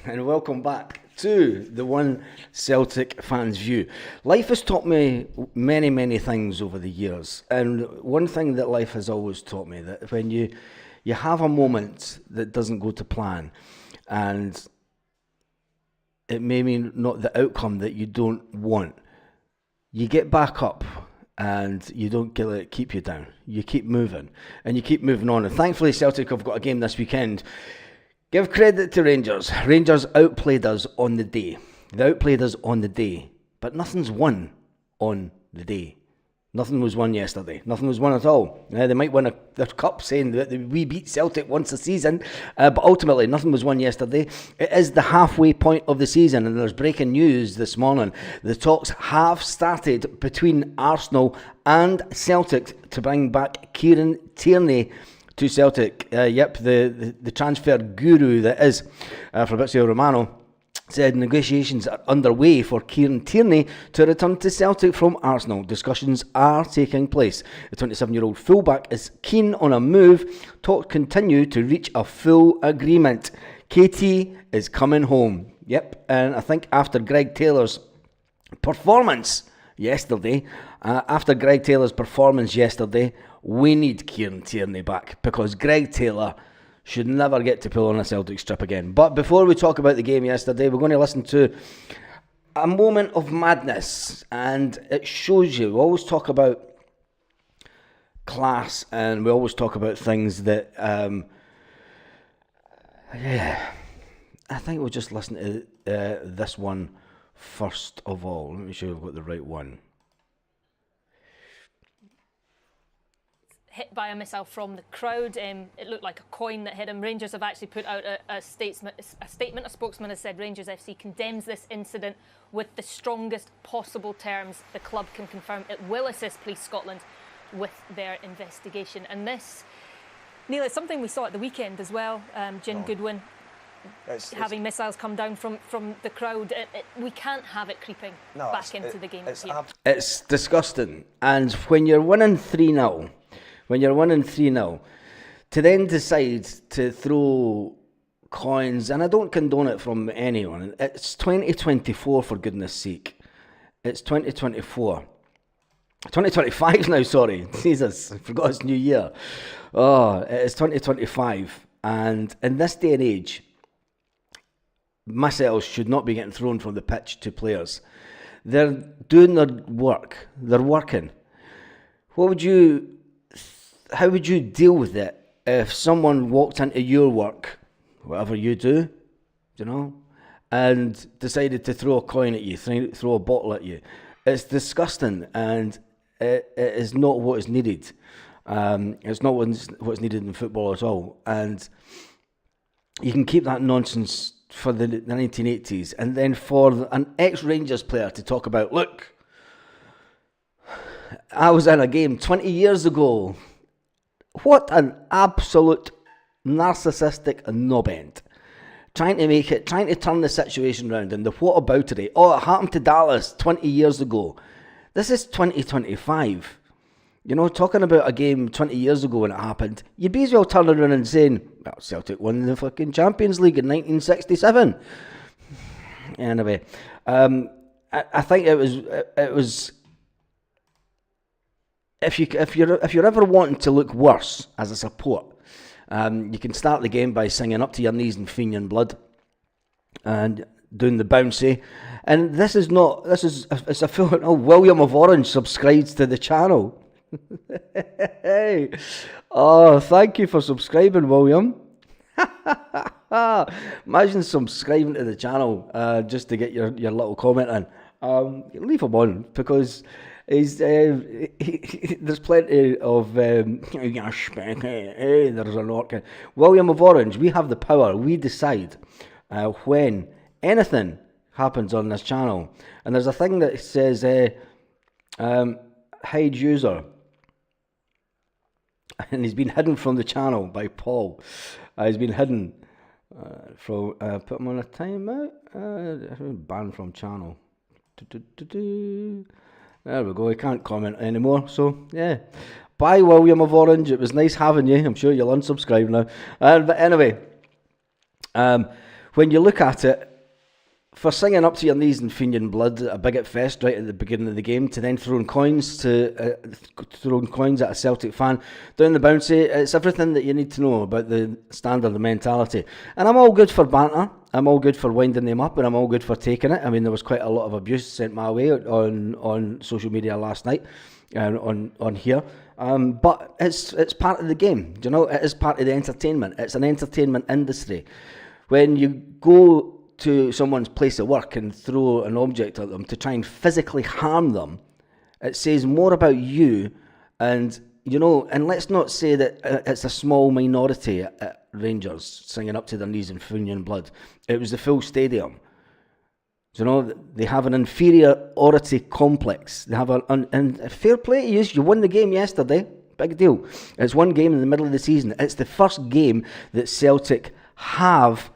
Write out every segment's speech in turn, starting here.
And welcome back to the One Celtic Fans View. Life has taught me many, many things over the years, and one thing that life has always taught me, that when you have a moment that doesn't go to plan, and it may mean not the outcome that you don't want, you get back up and you don't let it keep you down. You keep moving and you keep moving on. And thankfully Celtic have got a game this weekend. Give credit to Rangers. Rangers outplayed us on the day. They outplayed us on the day, but nothing's won on the day. Nothing was won yesterday. Nothing was won at all. They might win a cup saying that we beat Celtic once a season, but ultimately nothing was won yesterday. It is the halfway point of the season, and there's breaking news this morning. The talks have started between Arsenal and Celtic to bring back Kieran Tierney to Celtic. The transfer guru that is Fabrizio Romano said negotiations are underway for Kieran Tierney to return to Celtic from Arsenal. Discussions are taking place. The 27-year-old fullback is keen on a move. Talks continue to reach a full agreement. KT is coming home. Yep, and I think after Greg Taylor's performance yesterday, we need Kieran Tierney back, because Greg Taylor should never get to pull on a Celtic strip again. But before we talk about the game yesterday, we're going to listen to a moment of madness, and it shows you. We always talk about class, and we always talk about things that I think we'll just listen to this one first of all. Let me make sure we've got the right one. Hit by a missile from the crowd. It looked like a coin that hit him. Rangers have actually put out a statement. A spokesman has said Rangers FC condemns this incident with the strongest possible terms. The club can confirm it will assist Police Scotland with their investigation. And this, Neil, is something we saw at the weekend as well. Goodwin having missiles come down from the crowd. We can't have it creeping back into the game. It's disgusting. And when you're winning 3-0, to then decide to throw coins, and I don't condone it from anyone. It's 2024, for goodness sake. It's 2024. 2025 now, sorry. Jesus, I forgot it's New Year. Oh, it's 2025. And in this day and age, missiles should not be getting thrown from the pitch to players. They're doing their work. They're working. How would you deal with it if someone walked into your work, whatever you do, and decided to throw a coin at you, throw a bottle at you? It's disgusting, and it is not what is needed. It's not what's needed in football at all. And you can keep that nonsense for the 1980s, and then for an ex-Rangers player to talk about, look, I was in a game 20 years ago. What an absolute narcissistic knobend. Trying to turn the situation around, and the whataboutery. Oh, it happened to Dallas 20 years ago. This is 2025. Talking about a game 20 years ago when it happened, you'd be as well turning around and saying, well, Celtic won the fucking Champions League in 1967. Anyway, I think it was. If you're ever wanting to look worse as a support, you can start the game by singing up to your knees in Fenian blood and doing the bouncy. And it's a full. Oh, William of Orange subscribes to the channel. Hey, oh, thank you for subscribing, William. Imagine subscribing to the channel just to get your little comment in. Leave him on, because there's plenty of there's an orca. William of Orange, we have the power. We decide when anything happens on this channel. And there's a thing that says hide user, and he's been hidden from the channel by Paul. He's been hidden from put him on a timeout. Banned from channel. There we go. He can't comment anymore. So yeah, bye, William of Orange. It was nice having you. I'm sure you'll unsubscribe now. But anyway, when you look at it, for singing up to your knees in Fenian blood, a bigot fest right at the beginning of the game, to then throwing coins at a Celtic fan down the bouncy, it's everything that you need to know about the standard, the mentality. And I'm all good for banter. I'm all good for winding them up, and I'm all good for taking it. I mean, there was quite a lot of abuse sent my way on social media last night, on here. But it's part of the game. Do you know? It is part of the entertainment. It's an entertainment industry. When you go to someone's place of work and throw an object at them to try and physically harm them, it says more about you. And, you know, and let's not say that it's a small minority at Rangers singing up to their knees in Fenian blood. It was the full stadium. You know, they have an inferiority complex. They have and fair play to you. You won the game yesterday. Big deal. It's one game in the middle of the season. It's the first game that Celtic have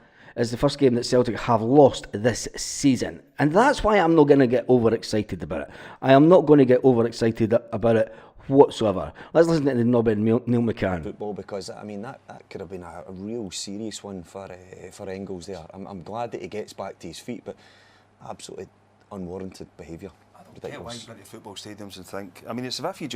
lost this season. And that's why I'm not going to get overexcited about it. I am not going to get overexcited about it whatsoever. Let's listen to the knobhead Neil McCann. Football, because I mean that could have been a real serious one for Engels there. I'm glad that he gets back to his feet, but absolutely unwarranted behaviour. I don't why you go into football stadiums and think. I mean, it's as if you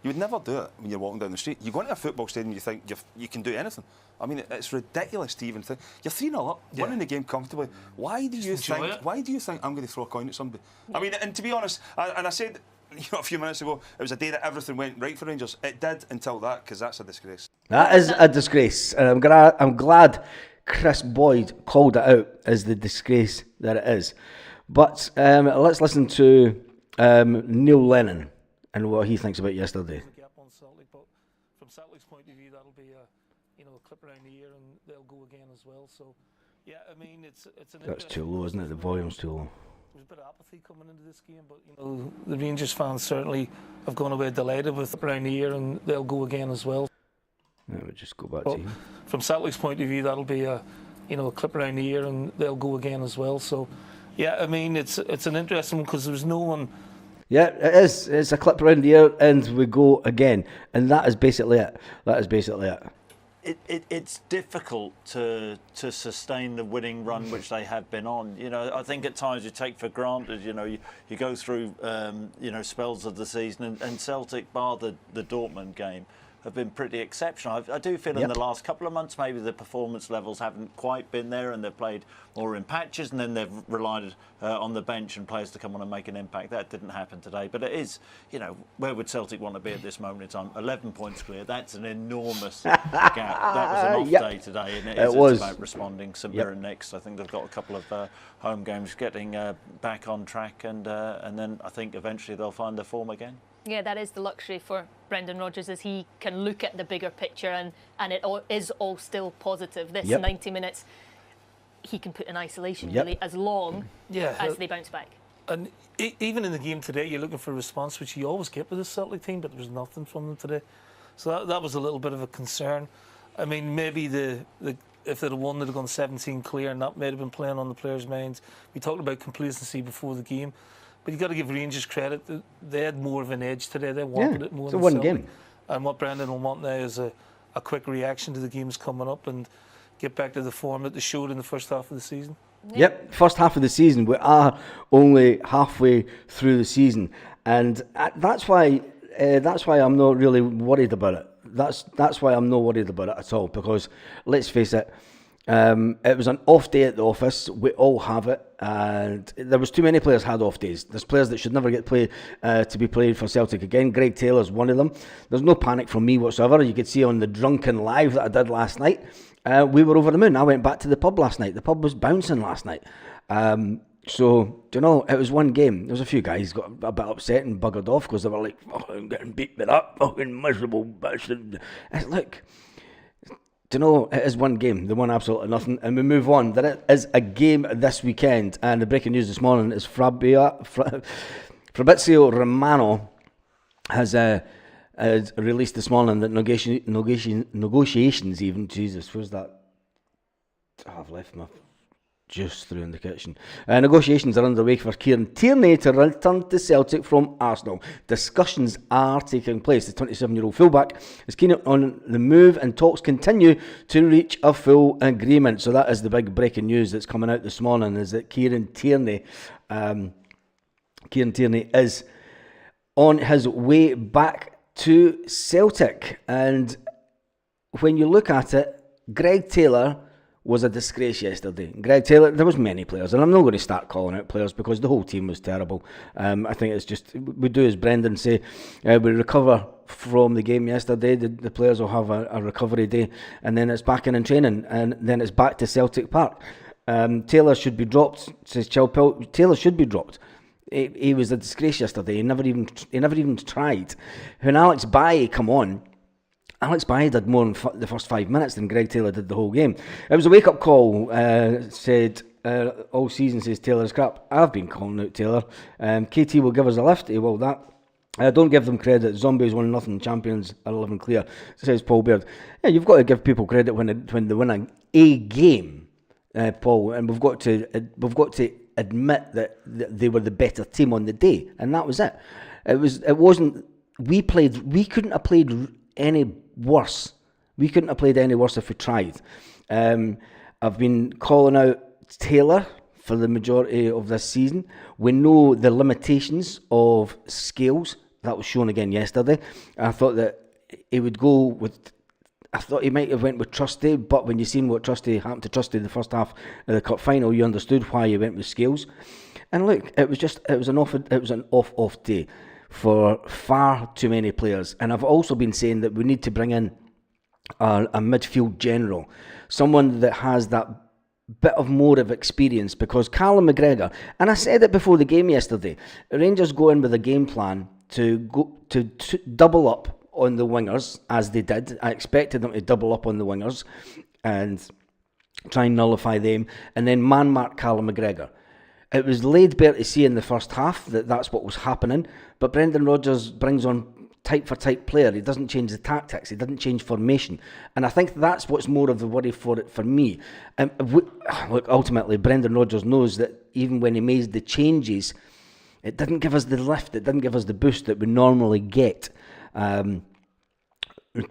would never do it when you're walking down the street. You go into a football stadium, you think you can do anything. I mean, it's ridiculous to even think. You're 3-0 up, winning the game comfortably. Why do you think I'm going to throw a coin at somebody? I mean, and to be honest, I said, a few minutes ago, it was a day that everything went right for Rangers. It did until that, because that's a disgrace. That is a disgrace, and I'm glad Chris Boyd called it out as the disgrace that it is. But let's listen to Neil Lennon and what he thinks about yesterday. On Celtic, but from Celtic's point of view, that'll be a clip around the ear, and they'll go again as well. So, yeah, I mean, it's an. That's too low, isn't it? The volume's too low. There's a bit of apathy coming into this game, but the Rangers fans certainly have gone away delighted with around the ear, and they'll go again as well. Yeah, we'll just go back but to you. From Celtic's point of view, that'll be a clip around the ear, and they'll go again as well. So, yeah, I mean, it's an interesting one because there's no one. Yeah, it is. It's a clip around the ear, and we go again. And that is basically it. It's difficult to sustain the winning run which they have been on. I think at times you take for granted. You go through spells of the season, and Celtic, bar the Dortmund game, have been pretty exceptional. I do feel in the last couple of months maybe the performance levels haven't quite been there, and they've played more in patches, and then they've relied on the bench and players to come on and make an impact. That didn't happen today, but it is, where would Celtic want to be at this moment in time? 11 points clear, that's an enormous gap. That was an off day today, and it's about responding. St Mirren next. I think they've got a couple of home games, getting back on track, and then I think eventually they'll find their form again. Yeah, that is the luxury for Brendan Rodgers, as he can look at the bigger picture, and it is all still positive. This 90 minutes, he can put in isolation really as long as they bounce back. And even in the game today, you're looking for a response, which you always get with the Celtic team, but there was nothing from them today. So that was a little bit of a concern. I mean, maybe if they'd have won, they'd have gone 17 clear, and that may have been playing on the players' minds. We talked about complacency before the game. But you've got to give Rangers credit. They had more of an edge today. They wanted it more than one Celtic. Game. And what Brendan will want now is a quick reaction to the games coming up and get back to the form that they showed in the first half of the season. Yep, first half of the season. We are only halfway through the season, and that's why I'm not really worried about it. That's why I'm not worried about it at all, because let's face it. It was an off day at the office. We all have it, and there was too many players had off days. There's players that should never get to be played for Celtic again. Greg Taylor's one of them. There's no panic from me whatsoever. You could see on the drunken live that I did last night. We were over the moon. I went back to the pub last night. The pub was bouncing last night. So, it was one game. There was a few guys got a bit upset and buggered off because they were like, I'm getting beaten up, fucking miserable bitch. Look. It is one game. They won absolutely nothing, and we move on. There is a game this weekend, and the breaking news this morning is Fabrizio Romano has released this morning that negotiations even. Jesus, where's that? I've left my juice through in the kitchen. Negotiations are underway for Kieran Tierney to return to Celtic from Arsenal. Discussions are taking place. The 27-year-old fullback is keen on the move, and talks continue to reach a full agreement. So that is the big breaking news that's coming out this morning, is that Kieran Tierney is on his way back to Celtic. And when you look at it, Greg Taylor was a disgrace yesterday. Greg Taylor, there was many players, and I'm not going to start calling out players because the whole team was terrible. I think it's just, we do as Brendan say, we recover from the game yesterday. The players will have a recovery day, and then it's back in training, and then it's back to Celtic Park. Taylor should be dropped, says Chilpel. Taylor should be dropped. He was a disgrace yesterday. He never even tried. When Alex Bailly come on, Alex Bailly did more in the first 5 minutes than Greg Taylor did the whole game. It was a wake-up call, said all season, says Taylor's crap. I've been calling out Taylor. KT will give us a lift. He will that. Don't give them credit. Zombies 1-0, champions are 11 clear, says Paul Baird. Yeah, you've got to give people credit when they win a game, Paul, and we've got to admit that they were the better team on the day, and that was it. It wasn't. We couldn't have played any worse. We couldn't have played any worse if we tried. I've been calling out Taylor for the majority of this season. We know the limitations of Scales. That was shown again yesterday. I thought that he would go with... I thought he might have went with Trusty, but when you seen what happened to Trusty in the first half of the cup final, you understood why he went with Scales. And look, it was an off day for far too many players. And I've also been saying that we need to bring in a midfield general, someone that has that bit of more of experience, because Callum McGregor, and I said it before the game yesterday, Rangers go in with a game plan to double up on the wingers, as they did. I expected them to double up on the wingers and try and nullify them, and then man-mark Callum McGregor. It was laid bare to see in the first half that that's what was happening, but Brendan Rodgers brings on type player. He doesn't change the tactics, he doesn't change formation, and I think that's what's more of the worry for me. Look, ultimately Brendan Rodgers knows that even when he made the changes, it didn't give us the lift, it didn't give us the boost that we normally get.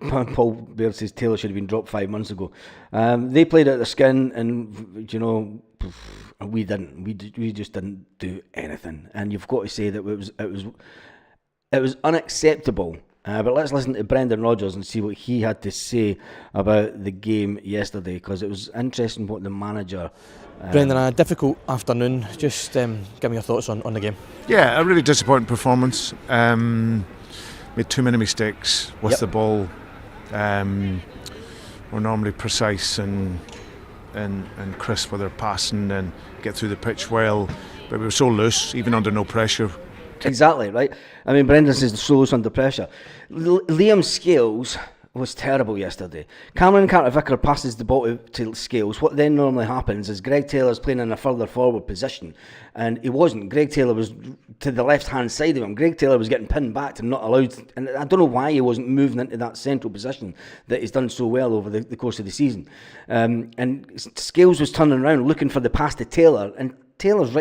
Paul Baird says Taylor should have been dropped 5 months ago. They played out the skin, and we didn't. We just didn't do anything. And you've got to say that it was unacceptable. But let's listen to Brendan Rodgers and see what he had to say about the game yesterday, because it was interesting what the manager... Brendan, a difficult afternoon. Just give me your thoughts on the game. Yeah, a really disappointing performance. Made too many mistakes with the ball. We're normally precise and crisp with our passing and get through the pitch well, but we were so loose, even under no pressure. Exactly, right? I mean, Brendan says so loose under pressure. Liam Scales was terrible yesterday. Cameron Carter-Vicker passes the ball to Scales. What then normally happens is Greg Taylor's playing in a further forward position, and he wasn't. Greg Taylor was to the left-hand side of him. Greg Taylor was getting pinned back and not allowed, and I don't know why he wasn't moving into that central position that he's done so well over the course of the season. And Scales was turning around looking for the pass to Taylor, and Taylor's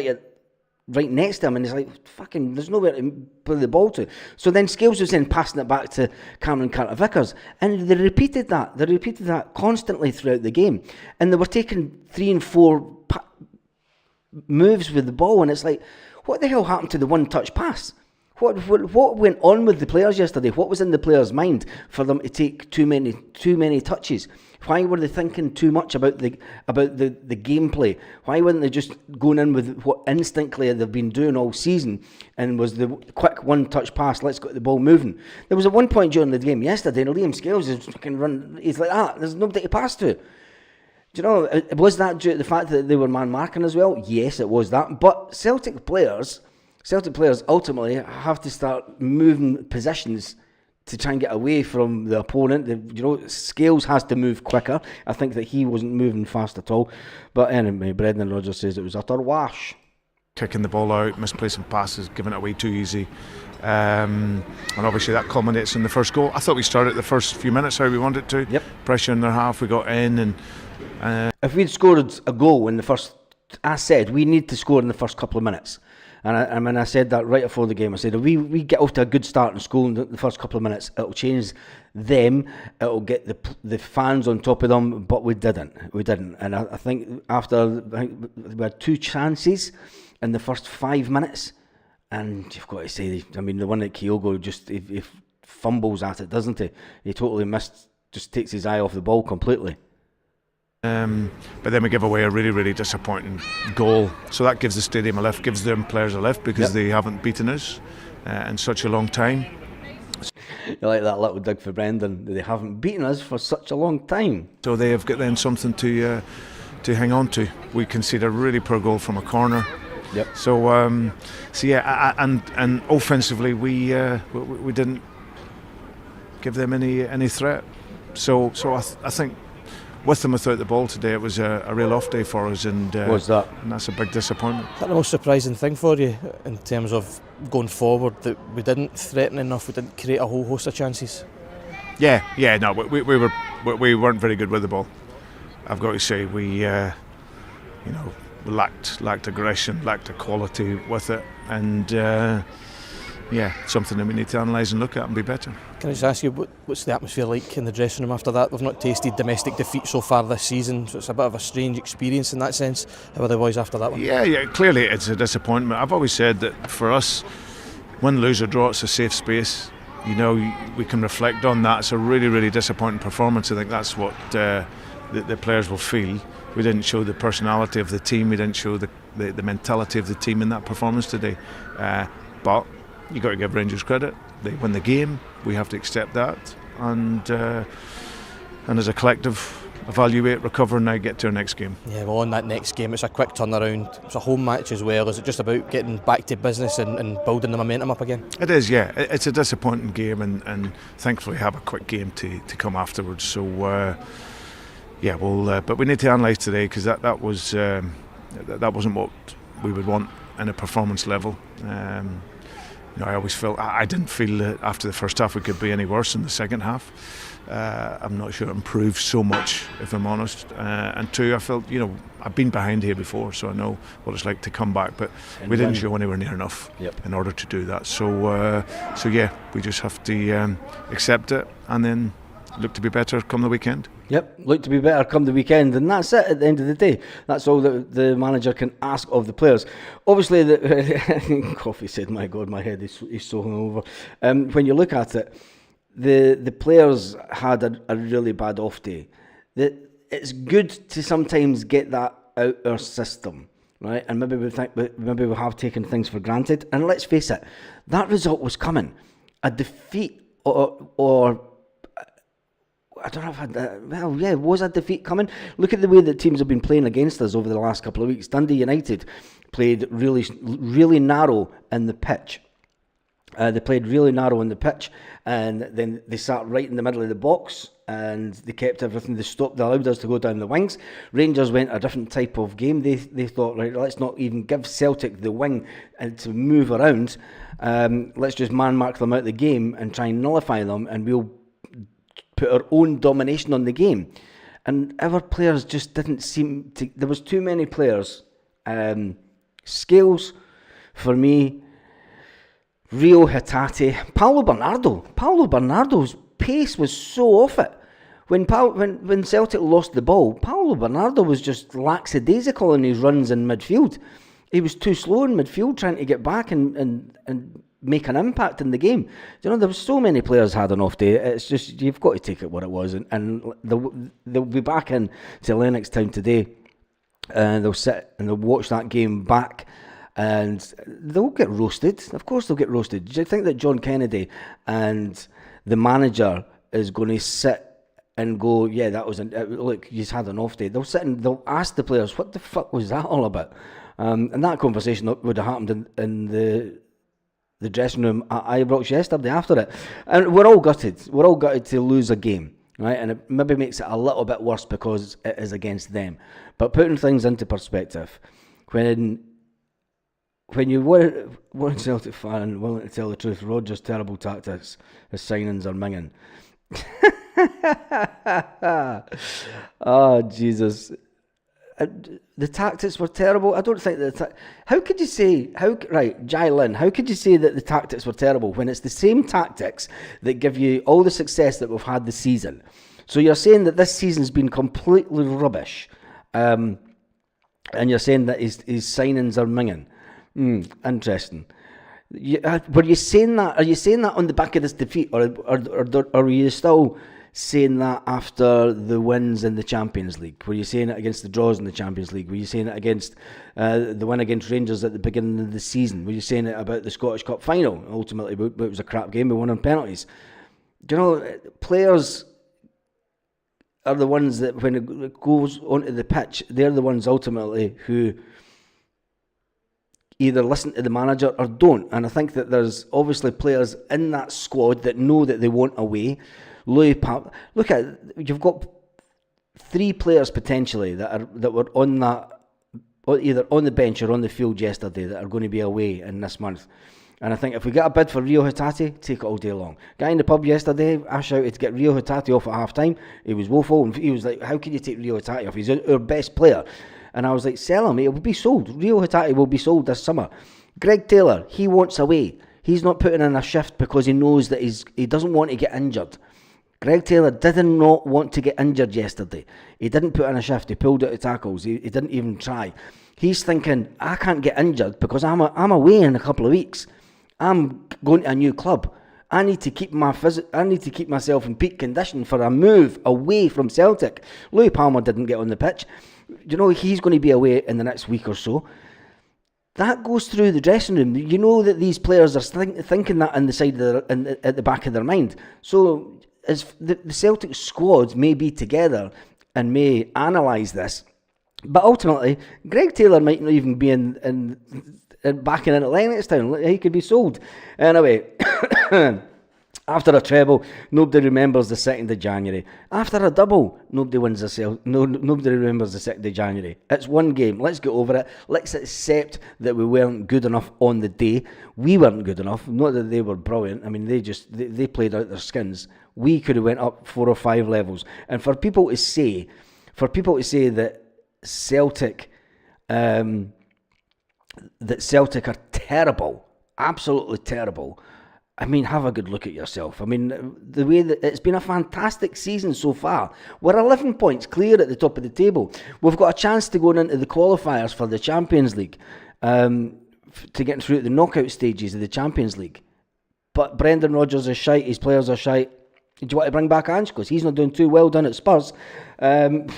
right next to him, and he's like, fucking, there's nowhere to play the ball to. So then Scales was then passing it back to Cameron Carter-Vickers, and they repeated that constantly throughout the game, and they were taking 3 and 4 moves with the ball, and it's like, what the hell happened to the one-touch pass? What went on with the players yesterday? What was in the players' mind for them to take too many touches? Why were they thinking too much about the gameplay? Why weren't they just going in with what instinctively they've been doing all season, and was the quick one-touch pass, let's get the ball moving? There was at one point during the game yesterday, and Liam Scales is fucking run. He's like, there's nobody to pass to. Do you know, was that due to the fact that they were man-marking as well? Yes, it was that. But Celtic players ultimately have to start moving positions to try and get away from the opponent. Scales has to move quicker. I think that he wasn't moving fast at all. But anyway, Brendan Rodgers says it was utter wash. Kicking the ball out, misplacing passes, giving it away too easy. And obviously that culminates in the first goal. I thought we started the first few minutes how we wanted to. Yep. Pressure in their half, we got in. And if we'd scored a goal in the first I said we need to score in the first couple of minutes. And I said that right before the game. I said, if we get off to a good start and score in the first couple of minutes, it'll change them. It'll get the fans on top of them. But we didn't. And I think we had 2 chances in the first 5 minutes. And you've got to say, I mean, the one that Kyogo just he fumbles at it, doesn't he? He totally missed, just takes his eye off the ball completely. But then we give away a really, really disappointing goal. So that gives the stadium a lift, gives them players a lift because they haven't beaten us in such a long time. You like that little dig for Brendan? They haven't beaten us for such a long time. So they have got then something to hang on to. We conceded a really poor goal from a corner. Yep. So and offensively we didn't give them any threat. So I think. With them without the ball today, it was a real off day for us, and was that? And that's a big disappointment. Is that the most surprising thing for you in terms of going forward, that we didn't threaten enough, we didn't create a whole host of chances? Yeah, no, we weren't very good with the ball. I've got to say we lacked aggression, lacked a quality with it, and something that we need to analyse and look at and be better. Can I just ask you, what's the atmosphere like in the dressing room after that? We've not tasted domestic defeat so far this season, so it's a bit of a strange experience in that sense. How were the boys after that one? Yeah, clearly it's a disappointment. I've always said that for us, win, lose or draw, it's a safe space. You know, we can reflect on that. It's a really, really disappointing performance. I think that's what the players will feel. We didn't show the personality of the team. We didn't show the mentality of the team in that performance today. But you've got to give Rangers credit. They win the game. We have to accept that, and as a collective, evaluate, recover, and now get to our next game. Yeah, well, on that next game, it's a quick turnaround. It's a home match as well. Is it just about getting back to business and building the momentum up again? It is, yeah. It's a disappointing game, and thankfully have a quick game to come afterwards. So, but we need to analyse today, because that wasn't what we would want in a performance level. I always felt I didn't feel that after the first half we could be any worse in the second half. I'm not sure it improved so much, if I'm honest. And 2, I felt I've been behind here before, so I know what it's like to come back. But we didn't show anywhere near enough in order to do that. So we just have to accept it and then look to be better come the weekend. Yep, look to be better come the weekend, and that's it at the end of the day. That's all that the manager can ask of the players. Obviously, Coffee said, my God, my head is so hungover. When you look at it, the players had a really bad off day. It's good to sometimes get that out our system, right? And maybe we have taken things for granted. And let's face it, that result was coming. A defeat or I don't know if was a defeat coming? Look at the way that teams have been playing against us over the last couple of weeks. Dundee United played really, really narrow in the pitch. They played really narrow in the pitch, and then they sat right in the middle of the box, and they kept everything. They allowed us to go down the wings. Rangers went a different type of game. They thought, right, let's not even give Celtic the wing and to move around. Let's just man-mark them out of the game and try and nullify them, and we'll put our own domination on the game. And our players just didn't seem to. There was too many players. Scales, for me, Rio Hatate, Paulo Bernardo's pace was so off it. When Celtic lost the ball, Paulo Bernardo was just lackadaisical in his runs in midfield. He was too slow in midfield trying to get back and make an impact in the game. There were so many players had an off day. It's just, you've got to take it what it was, and they'll be back in to Lennoxtown today, and they'll sit and they'll watch that game back, and they'll get roasted. Of course they'll get roasted. Do you think that John Kennedy and the manager is going to sit and go, yeah, that was look, he's had an off day? They'll sit and they'll ask the players, what the fuck was that all about? And that conversation would have happened in the dressing room at Ibrox yesterday after it. And we're all gutted. We're all gutted to lose a game, right? And it maybe makes it a little bit worse because it is against them. But putting things into perspective, when you were a Celtic fan and willing to tell the truth, Rodgers' terrible tactics, his signings are minging. Oh, Jesus. the tactics were terrible. I don't think that. How could you say Jai Lynn? How could you say that the tactics were terrible when it's the same tactics that give you all the success that we've had this season? So you're saying that this season's been completely rubbish, and you're saying that his signings are minging. Interesting. Were you saying that? Are you saying that on the back of this defeat, or are you still saying that after the wins in the Champions League? Were you saying it against the draws in the Champions League? Were you saying it against the win against Rangers at the beginning of the season? Were you saying it about the Scottish Cup final? Ultimately, it was a crap game. We won on penalties. Do you know, players are the ones that, when it goes onto the pitch, they're the ones ultimately who either listen to the manager or don't. And I think that there's obviously players in that squad that know that they want away. Look at, you've got 3 players potentially that were on that, or either on the bench or on the field yesterday, that are going to be away in this month. And I think if we get a bid for Rio Hatate, take it all day long. Guy in the pub yesterday, I shouted to get Rio Hatate off at half time. He was woeful, and he was like, how can you take Rio Hatate off? He's our best player. And I was like, sell him, it will be sold. Rio Hatate will be sold this summer. Greg Taylor, he wants away. He's not putting in a shift because he knows that he doesn't want to get injured. Greg Taylor did not want to get injured yesterday. He didn't put in a shift. He pulled out the tackles. He didn't even try. He's thinking, I can't get injured because I'm away in a couple of weeks. I'm going to a new club. I need to keep myself in peak condition for a move away from Celtic. Louis Palmer didn't get on the pitch. You know, he's going to be away in the next week or so. That goes through the dressing room. You know that these players are thinking that at the back of their mind. So as the Celtic squad may be together and may analyse this, but ultimately Greg Taylor might not even be back in Lennoxtown. He could be sold. Anyway, after a treble, nobody remembers the 2nd of January. After a double, nobody remembers the 2nd of January. It's one game. Let's get over it. Let's accept that we weren't good enough on the day. We weren't good enough. Not that they were brilliant. I mean, they played out their skins. We could have went up 4 or 5 levels. And for people to say that Celtic are terrible, absolutely terrible. I mean, have a good look at yourself. I mean, the way that it's been a fantastic season so far. We're 11 points clear at the top of the table. We've got a chance to go into the qualifiers for the Champions League, to get through the knockout stages of the Champions League. But Brendan Rodgers is shite. His players are shite. Do you want to bring back Ange? Because he's not doing too well down at Spurs. Lynn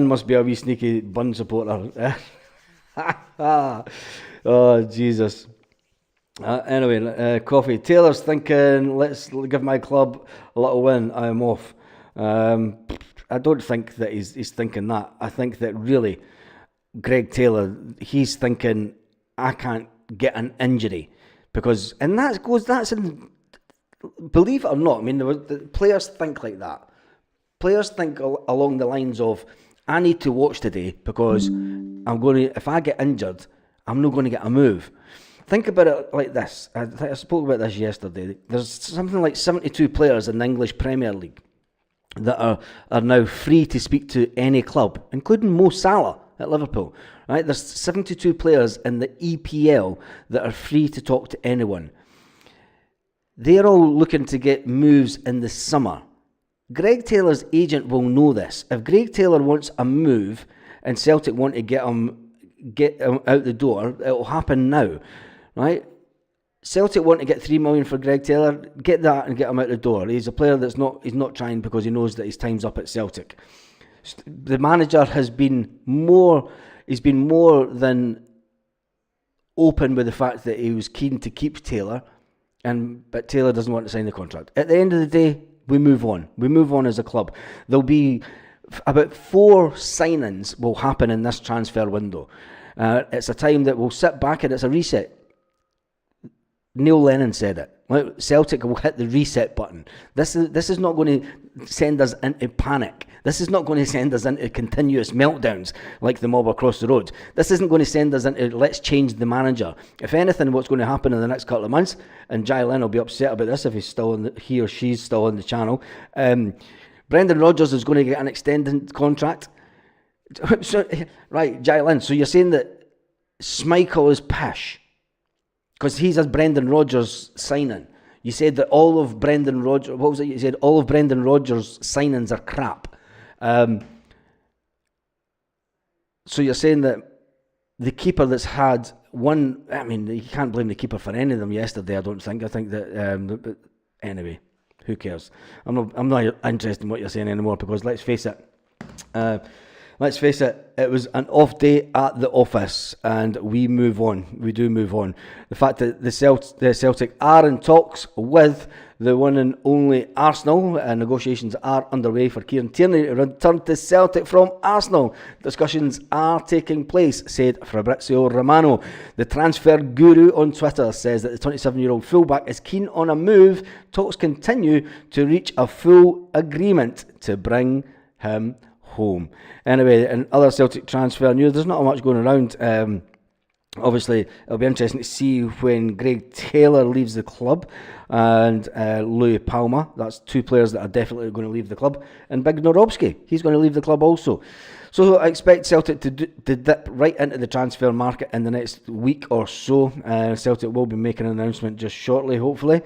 must be a wee sneaky Bun supporter. Oh, Jesus. Anyway, Coffee. Taylor's thinking, let's give my club a little win. I am off. I don't think that he's thinking that. I think that really, Greg Taylor, he's thinking, I can't get an injury. Because, and that's in, believe it or not, I mean, the players think like that. Players think along the lines of, I need to watch today because if I get injured, I'm not going to get a move. Think about it like this. I spoke about this yesterday. There's something like 72 players in the English Premier League that are now free to speak to any club, including Mo Salah at Liverpool. Right? There's 72 players in the EPL that are free to talk to anyone. They're all looking to get moves in the summer. Greg Taylor's agent will know this. If Greg Taylor wants a move and Celtic want to get him out the door, it'll happen now. Right? Celtic want to get 3 million for Greg Taylor, get that and get him out the door. He's a player he's not trying because he knows that his time's up at Celtic. The manager has been more than open with the fact that he was keen to keep Taylor, but Taylor doesn't want to sign the contract. At the end of the day, we move on. We move on as a club. There'll be about 4 signings will happen in this transfer window. It's a time that we'll sit back and it's a reset. Neil Lennon said it. Celtic will hit the reset button. This is not going to send us into panic. This is not going to send us into continuous meltdowns like the mob across the road. This isn't going to send us into let's change the manager. If anything, what's going to happen in the next couple of months, and Jai Lynn will be upset about this if he or she's still on the channel, Brendan Rodgers is going to get an extended contract. So, right, Jacqueline, so you're saying that Schmeichel is pish because he's a Brendan Rodgers signing. You said that all of Brendan Rodgers, what was it? You said all of Brendan Rodgers' signings are crap. So you're saying that the keeper that's had one, I mean, you can't blame the keeper for any of them yesterday, I don't think. I think that, but anyway, who cares? I'm not interested in what you're saying anymore because let's face it, it was an off day at the office and we move on. We do move on. The fact that the Celtic are in talks with the one and only Arsenal, and negotiations are underway for Kieran Tierney to return to Celtic from Arsenal. Discussions are taking place, said Fabrizio Romano. The transfer guru on Twitter says that the 27-year-old fullback is keen on a move. Talks continue to reach a full agreement to bring him home. Anyway, in other Celtic transfer news, there's not much going around. Obviously, it'll be interesting to see when Greg Taylor leaves the club and Louis Palma. That's two players that are definitely going to leave the club. And Big Norobski, he's going to leave the club also. So I expect Celtic to dip right into the transfer market in the next week or so. Celtic will be making an announcement just shortly, hopefully.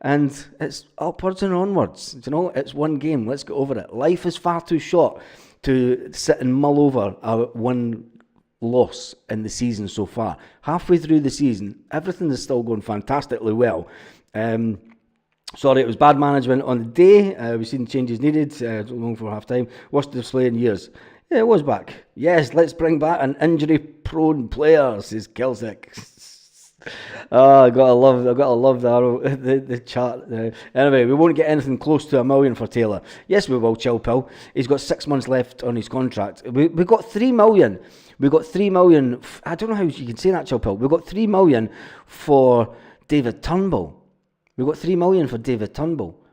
And it's upwards and onwards. You know, it's one game. Let's get over it. Life is far too short to sit and mull over one loss in the season so far. Halfway through the season, everything is still going fantastically well. Sorry, it was bad management on the day. We've seen changes needed. Long for half time. Worst display in years. Yeah, it was back. Yes, let's bring back an injury-prone player, says Celtic. I gotta love the chat. Anyway, we won't get anything close to $1 million for Taylor. Yes, we will, chill pill. He's got 6 months left on his contract. We got $3 million. We got $3 million. I don't know how you can say that, chill pill. We got $3 million for David Turnbull. We got $3 million for David Turnbull.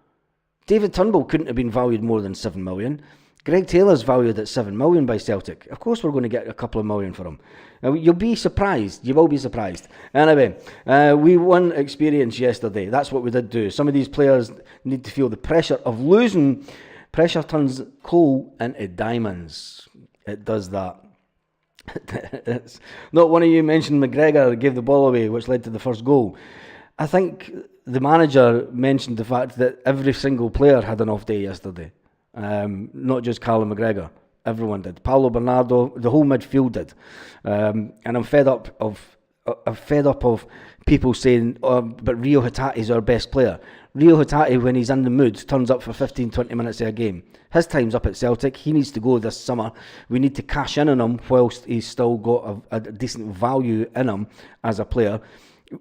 David Turnbull couldn't have been valued more than $7 million. Greg Taylor's valued at $7 million by Celtic. Of course we're going to get a couple of million for him. You'll be surprised. You will be surprised. Anyway, we won experience yesterday. That's what we did do. Some of these players need to feel the pressure of losing. Pressure turns coal into diamonds. It does that. Not one of you mentioned McGregor gave the ball away, which led to the first goal. I think the manager mentioned the fact that every single player had an off day yesterday. Not just Callum McGregor, everyone did. Paulo Bernardo, the whole midfield did. And I'm fed up of people saying, but Rio Hatate is our best player. Rio Hatate, when he's in the mood, turns up for 15-20 minutes of a game. His time's up at Celtic. He needs to go this summer. We need to cash in on him whilst he's still got a decent value in him as a player.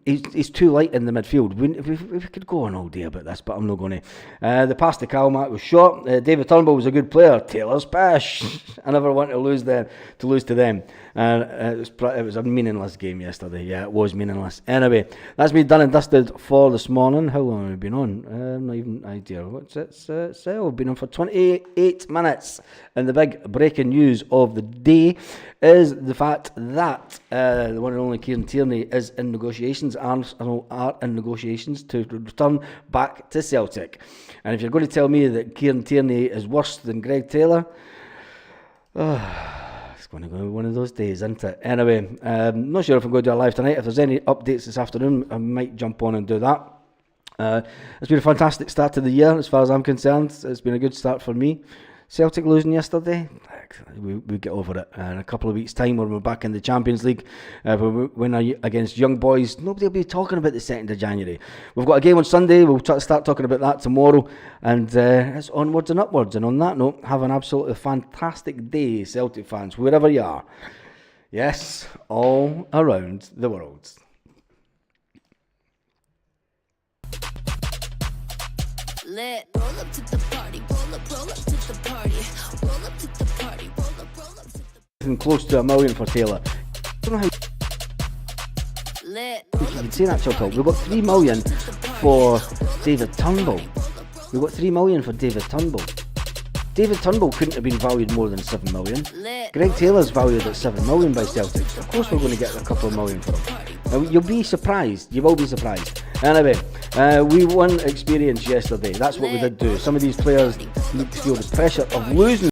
He's too light in the midfield. We could go on all day about this, but I'm not going to. The pass to Calmac was short. David Turnbull was a good player. Taylor's pish. I never want to lose to them. It was a meaningless game yesterday. Yeah, it was meaningless. Anyway, that's me done and dusted for this morning. How long have we been on? Not even an idea. What's it say? We've been on for 28 minutes. And the big breaking news of the day is the fact that the one and only Kieran Tierney is in negotiations. Arsenal are in negotiations to return back to Celtic. And if you're going to tell me that Kieran Tierney is worse than Greg Taylor, it's going to be one of those days, isn't it? Anyway, not sure if I'm going to do a live tonight. If there's any updates this afternoon, I might jump on and do that. It's been a fantastic start to the year as far as I'm concerned. It's been a good start for me. Celtic losing yesterday, we get over it. In a couple of weeks' time, when we're back in the Champions League, we win against Young Boys, nobody will be talking about the 2nd of January. We've got a game on Sunday. We'll start talking about that tomorrow, and it's onwards and upwards. And on that note, have an absolutely fantastic day, Celtic fans, wherever you are. Yes, all around the world. Lit. Roll up to the party, roll up to the party, roll up to the party, roll up to the Close to $1 million for Taylor. I don't know how Lit. you can say that, Chuckle. We've got $3 million for David Turnbull. We've got $3 million for David Turnbull. David Turnbull couldn't have been valued more than $7 million. Greg Taylor's valued at $7 million by Celtic. Of course we're going to get a couple of million for him. You'll be surprised. You will be surprised. Anyway, we won experience yesterday. That's what we did do. Some of these players need to feel the pressure of losing.